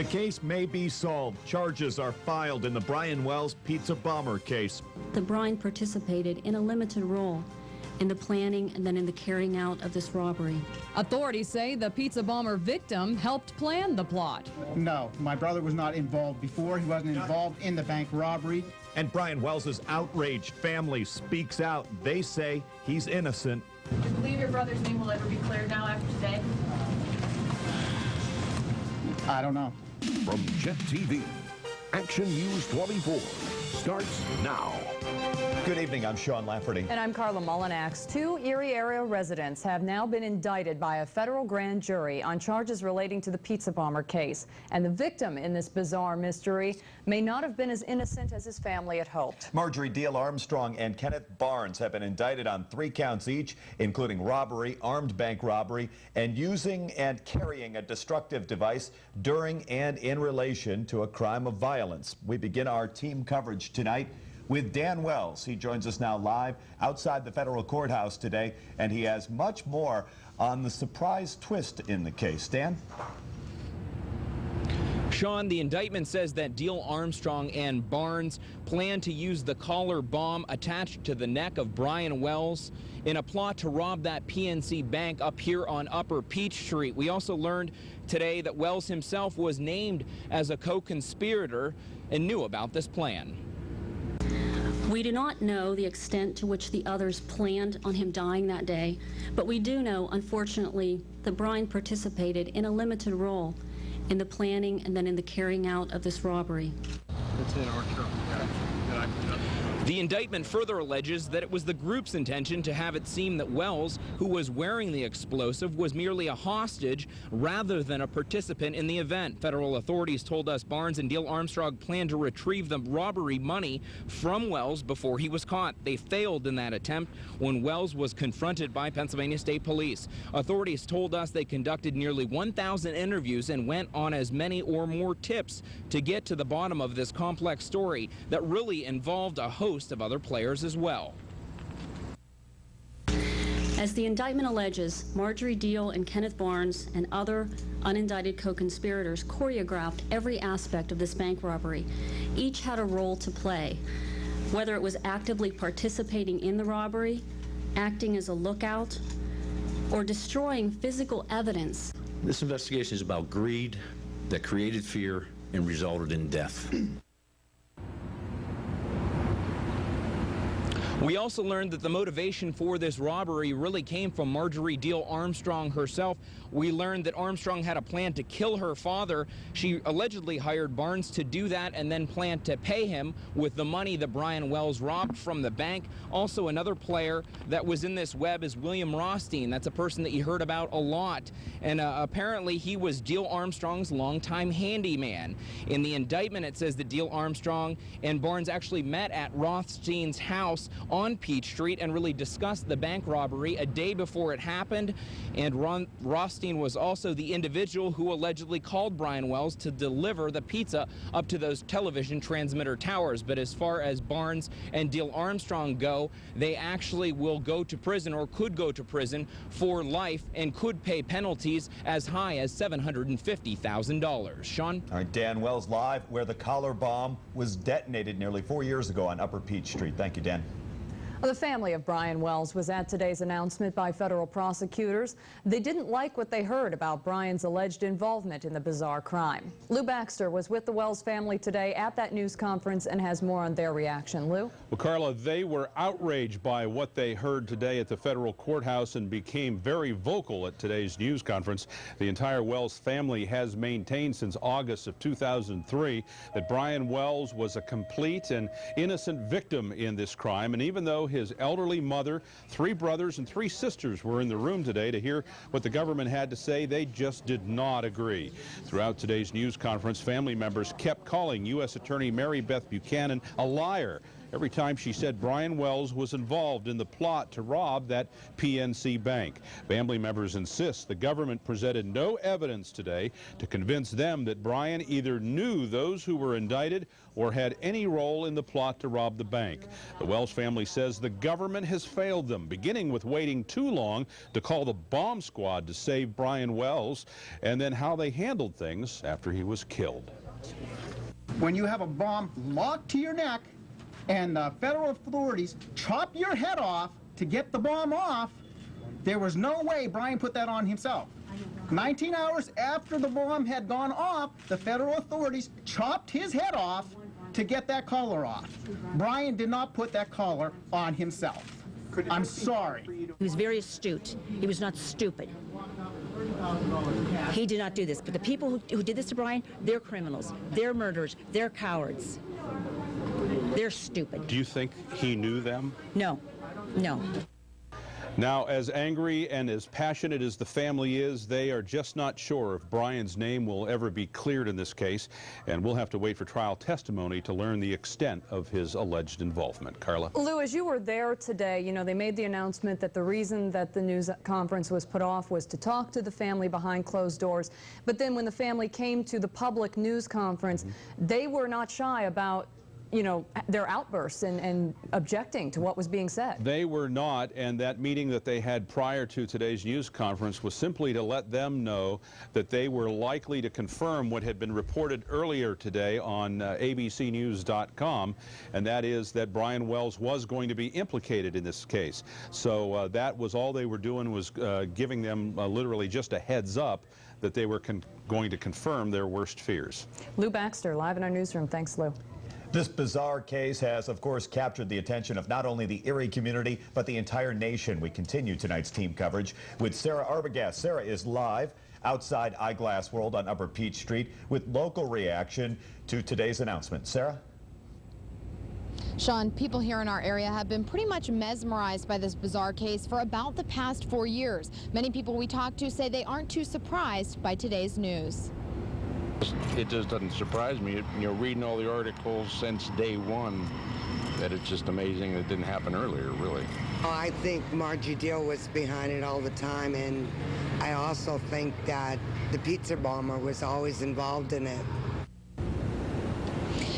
case may be solved. Charges are filed in the Brian Wells pizza bomber case. The Brian participated in a limited role in the planning and then in the carrying out of this robbery. Authorities say the pizza bomber victim helped plan the plot. No, my brother was not involved before. He wasn't involved in the bank robbery. And Brian Wells' outraged family speaks out. They say he's innocent. Do you believe your brother's name will ever be cleared now after today? I don't know. From WJET-TV, Action News 24 starts now. Good evening, I'm Sean Lafferty. And I'm Carla Mullinax. 2 Erie area residents have now been indicted by a federal grand jury on charges relating to the pizza bomber case. And the victim in this bizarre mystery may not have been as innocent as his family had hoped. Marjorie Deal Armstrong and Kenneth Barnes have been indicted on 3 counts each, including robbery, armed bank robbery, and using and carrying a destructive device during and in relation to a crime of violence. We begin our team coverage tonight with Dan Wells. He joins us now live outside the federal courthouse today, and he has much more on the surprise twist in the case. Dan? Sean, the indictment says that Deal Armstrong and Barnes planned to use the collar bomb attached to the neck of Brian Wells in a plot to rob that PNC bank up here on Upper Peach Street. We also learned today that Wells himself was named as a co-conspirator and knew about this plan. We do not know the extent to which the others planned on him dying that day, but we do know, unfortunately, that Brian participated in a limited role in the planning and then in the carrying out of this robbery. It's in our truck. The indictment further alleges that it was the group's intention to have it seem that Wells, who was wearing the explosive, was merely a hostage rather than a participant in the event. Federal authorities told us Barnes and Deal Armstrong planned to retrieve the robbery money from Wells before he was caught. They failed in that attempt when Wells was confronted by Pennsylvania State Police. Authorities told us they conducted nearly 1,000 interviews and went on as many or more tips to get to the bottom of this complex story that really involved a host of other players as well. As the indictment alleges, Marjorie Deal and Kenneth Barnes and other unindicted co-conspirators choreographed every aspect of this bank robbery. Each had a role to play, whether it was actively participating in the robbery, acting as a lookout, or destroying physical evidence. This investigation is about greed that created fear and resulted in death. We also learned that the motivation for this robbery really came from Marjorie Deal Armstrong herself. We learned that Armstrong had a plan to kill her father. She allegedly hired Barnes to do that and then planned to pay him with the money that Brian Wells robbed from the bank. Also, another player that was in this web is William Rothstein. That's a person that you heard about a lot. And apparently he was Deal Armstrong's longtime handyman. In the indictment, it says that Deal Armstrong and Barnes actually met at Rothstein's house on Peach Street and really discussed the bank robbery a day before it happened. And Rothstein was also the individual who allegedly called Brian Wells to deliver the pizza up to those television transmitter towers. But as far as Barnes and Deal Armstrong go, they actually will go to prison or could go to prison for life and could pay penalties as high as $750,000. Sean? All right, Dan Wells live where the collar bomb was detonated nearly 4 years ago on Upper Peach Street. Thank you, Dan. The family of Brian Wells was at today's announcement by federal prosecutors. They didn't like what they heard about Brian's alleged involvement in the bizarre crime. Lou Baxter was with the Wells family today at that news conference and has more on their reaction. Lou? Well, Carla, they were outraged by what they heard today at the federal courthouse and became very vocal at today's news conference. The entire Wells family has maintained since August of 2003 that Brian Wells was a complete and innocent victim in this crime. And even though his elderly mother, 3 brothers, and 3 sisters were in the room today to hear what the government had to say, they just did not agree. Throughout today's news conference, family members kept calling U.S. Attorney Mary Beth Buchanan a liar every time she said Brian Wells was involved in the plot to rob that PNC bank. Family members insist the government presented no evidence today to convince them that Brian either knew those who were indicted or had any role in the plot to rob the bank. The Wells family says the government has failed them, beginning with waiting too long to call the bomb squad to save Brian Wells, and then how they handled things after he was killed. When you have a bomb locked to your neck and the federal authorities chop your head off to get the bomb off, there was no way Brian put that on himself. 19 hours after the bomb had gone off, the federal authorities chopped his head off to get that collar off. Brian did not put that collar on himself. I'm sorry. He was very astute. He was not stupid. He did not do this. But the people who did this to Brian, they're criminals. They're murderers. They're cowards. They're stupid. Do you think he knew them? No. No. Now, as angry and as passionate as the family is, they are just not sure if Brian's name will ever be cleared in this case, and we'll have to wait for trial testimony to learn the extent of his alleged involvement. Carla? Lou, as you were there today, you know, they made the announcement that the reason that the news conference was put off was to talk to the family behind closed doors. But then when the family came to the public news conference, they were not shy about, you know, their outbursts and objecting to what was being said. They were not, and that meeting that they had prior to today's news conference was simply to let them know that they were likely to confirm what had been reported earlier today on abcnews.com, and that is that Brian Wells was going to be implicated in this case. So that was all they were doing, was giving them literally just a heads up that they were going to confirm their worst fears. Lou Baxter, live in our newsroom. Thanks, Lou. This bizarre case has, of course, captured the attention of not only the Erie community, but the entire nation. We continue tonight's team coverage with Sarah Arbogast. Sarah is live outside Eyeglass World on Upper Peach Street with local reaction to today's announcement. Sarah? Sean, people here in our area have been pretty much mesmerized by this bizarre case for about the past 4 years. Many people we talked to say they aren't too surprised by today's news. It just doesn't surprise me. You know, reading all the articles since day one, that it's just amazing that it didn't happen earlier, really. I think Margie Deal was behind it all the time, and I also think that the pizza bomber was always involved in it.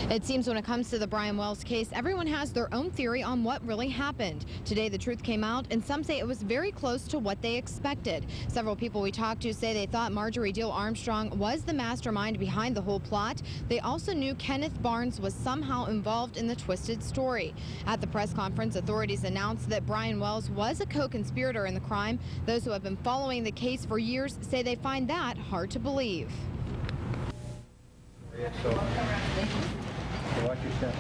It seems when it comes to the Brian Wells case, everyone has their own theory on what really happened. Today, the truth came out, and some say it was very close to what they expected. Several people we talked to say they thought Marjorie Deal Armstrong was the mastermind behind the whole plot. They also knew Kenneth Barnes was somehow involved in the twisted story. At the press conference, authorities announced that Brian Wells was a co-conspirator in the crime. Those who have been following the case for years say they find that hard to believe. Watch your step.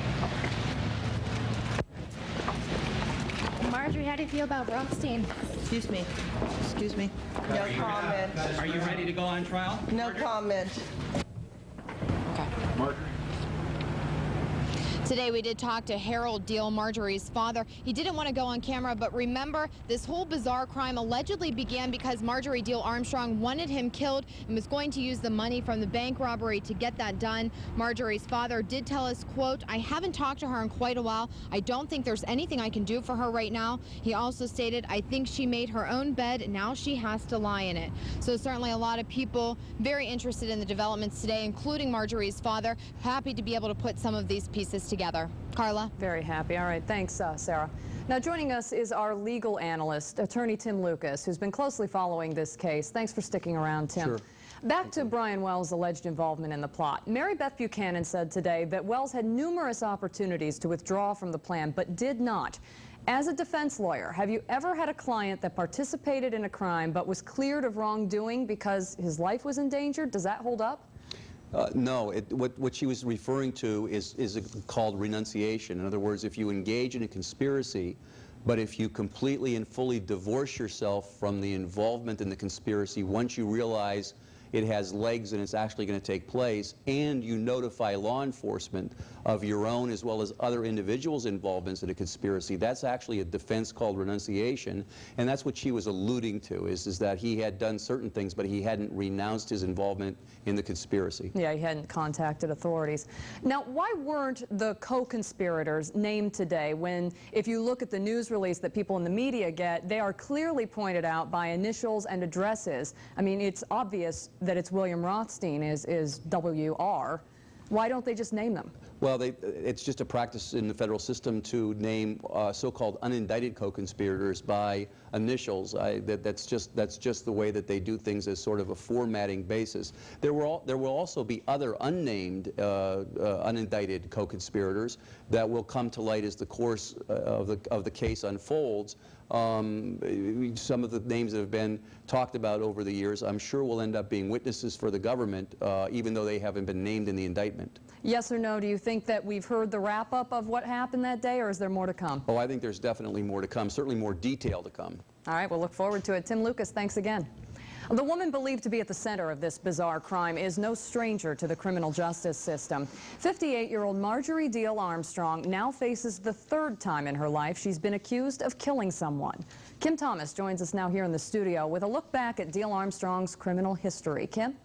Marjorie, how do you feel about Rothstein? Excuse me. Excuse me. No comment. Are you ready to go on trial? No comment. Okay. Marjorie? Today we did talk to Harold Deal, Marjorie's father. He didn't want to go on camera, but remember, this whole bizarre crime allegedly began because Marjorie Deal Armstrong wanted him killed and was going to use the money from the bank robbery to get that done. Marjorie's father did tell us, quote, "I haven't talked to her in quite a while. I don't think there's anything I can do for her right now." He also stated, "I think she made her own bed. Now she has to lie in it." So certainly a lot of people very interested in the developments today, including Marjorie's father, happy to be able to put some of these pieces together. Carla? Very happy. All right. Thanks, Sarah. Now, joining us is our legal analyst, attorney Tim Lucas, who's been closely following this case. Thanks for sticking around, Tim. Sure. Back to Brian Wells' alleged involvement in the plot. Mary Beth Buchanan said today that Wells had numerous opportunities to withdraw from the plan, but did not. As a defense lawyer, have you ever had a client that participated in a crime but was cleared of wrongdoing because his life was endangered? Does that hold up? No, what she was referring to is called renunciation. In other words, if you engage in a conspiracy, but if you completely and fully divorce yourself from the involvement in the conspiracy once you realize it has legs and it's actually going to take place, and you notify law enforcement of your own as well as other individuals' involvements in a conspiracy, that's actually a defense called renunciation, and that's what she was alluding to, is that he had done certain things, but he hadn't renounced his involvement in the conspiracy. Yeah, he hadn't contacted authorities. Now, why weren't the co-conspirators named today when, if you look at the news release that people in the media get, they are clearly pointed out by initials and addresses? I mean, it's obvious that it's William Rothstein is WR. Why don't they just name them? Well, it's just a practice in the federal system to name so-called unindicted co-conspirators by initials. That's just the way that they do things, as sort of a formatting basis. There will also be other unnamed unindicted co-conspirators that will come to light as the course of the case unfolds. Some of the names that have been talked about over the years, I'm sure will end up being witnesses for the government, even though they haven't been named in the indictment. Yes or no? Do you think that we've heard the wrap-up of what happened that day, or is there more to come? Oh, I think there's definitely more to come, certainly more detail to come. All right, we'll look forward to it. Tim Lucas, thanks again. The woman believed to be at the center of this bizarre crime is no stranger to the criminal justice system. 58-year-old Marjorie Deal Armstrong now faces the third time in her life she's been accused of killing someone. Kim Thomas joins us now here in the studio with a look back at Deal Armstrong's criminal history. Kim?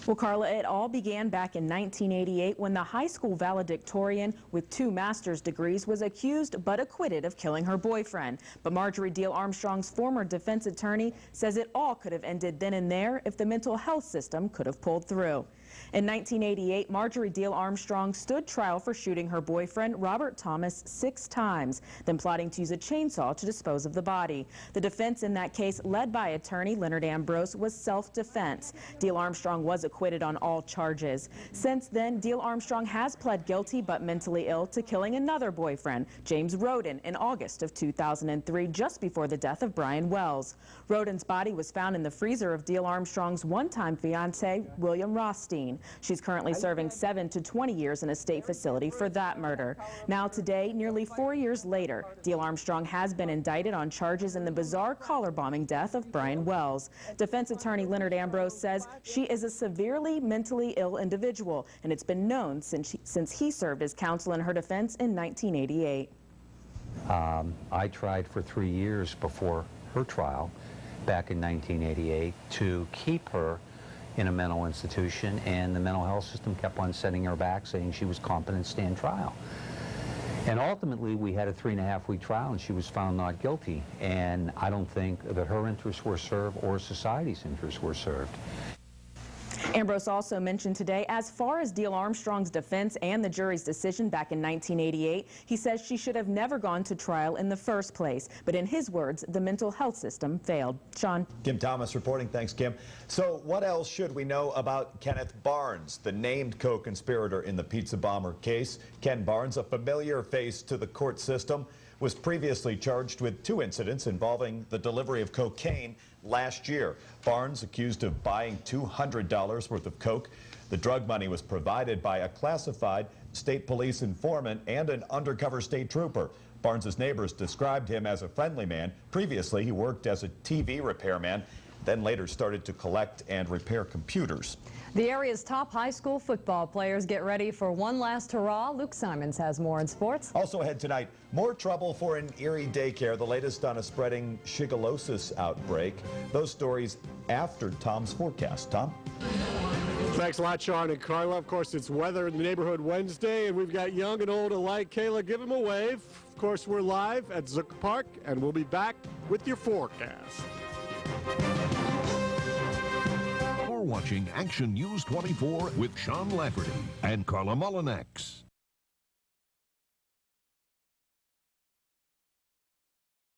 Well, Carla, it all began back in 1988 when the high school valedictorian with 2 master's degrees was accused but acquitted of killing her boyfriend. But Marjorie Deal Armstrong's former defense attorney says it all could have ended then and there if the mental health system could have pulled through. In 1988, Marjorie Deal Armstrong stood trial for shooting her boyfriend, Robert Thomas, 6 times, then plotting to use a chainsaw to dispose of the body. The defense in that case, led by attorney Leonard Ambrose, was self-defense. Deal Armstrong was acquitted on all charges. Since then, Deal Armstrong has pled guilty but mentally ill to killing another boyfriend, James Roden, in August of 2003, just before the death of Brian Wells. Roden's body was found in the freezer of Deal Armstrong's one-time fiancé, William Rothstein. She's currently serving 7 to 20 years in a state facility for that murder. Now today, nearly 4 years later, Deal Armstrong has been indicted on charges in the bizarre collar bombing death of Brian Wells. Defense attorney Leonard Ambrose says she is a severely mentally ill individual, and it's been known since he served as counsel in her defense in 1988. I tried for 3 years before her trial back in 1988 to keep her in a mental institution, and the mental health system kept on sending her back saying she was competent to stand trial. And ultimately we had a 3.5-week trial and she was found not guilty, and I don't think that her interests were served or society's interests were served. Ambrose also mentioned today, as far as Deal Armstrong's defense and the jury's decision back in 1988, he says she should have never gone to trial in the first place. But in his words, the mental health system failed. Sean? Kim Thomas reporting. Thanks, Kim. So what else should we know about Kenneth Barnes, the named co-conspirator in the pizza bomber case? Ken Barnes, a familiar face to the court system, was previously charged with 2 incidents involving the delivery of cocaine last year. Barnes accused of buying $200 worth of coke. The drug money was provided by a classified state police informant and an undercover state trooper. Barnes's neighbors described him as a friendly man. Previously, he worked as a TV repairman, then later started to collect and repair computers. The area's top high school football players get ready for one last hurrah. Luke Simons has more in sports. Also ahead tonight, more trouble for an Erie daycare, the latest on a spreading shigellosis outbreak. Those stories after Tom's forecast. Tom? Thanks a lot, Sean and Carla. Of course, it's Weather in the Neighborhood Wednesday, and we've got young and old alike. Kayla, give them a wave. Of course, we're live at Zucker Park, and we'll be back with your forecast. You're watching Action News 24 with Sean Lafferty and Carla Mullinex.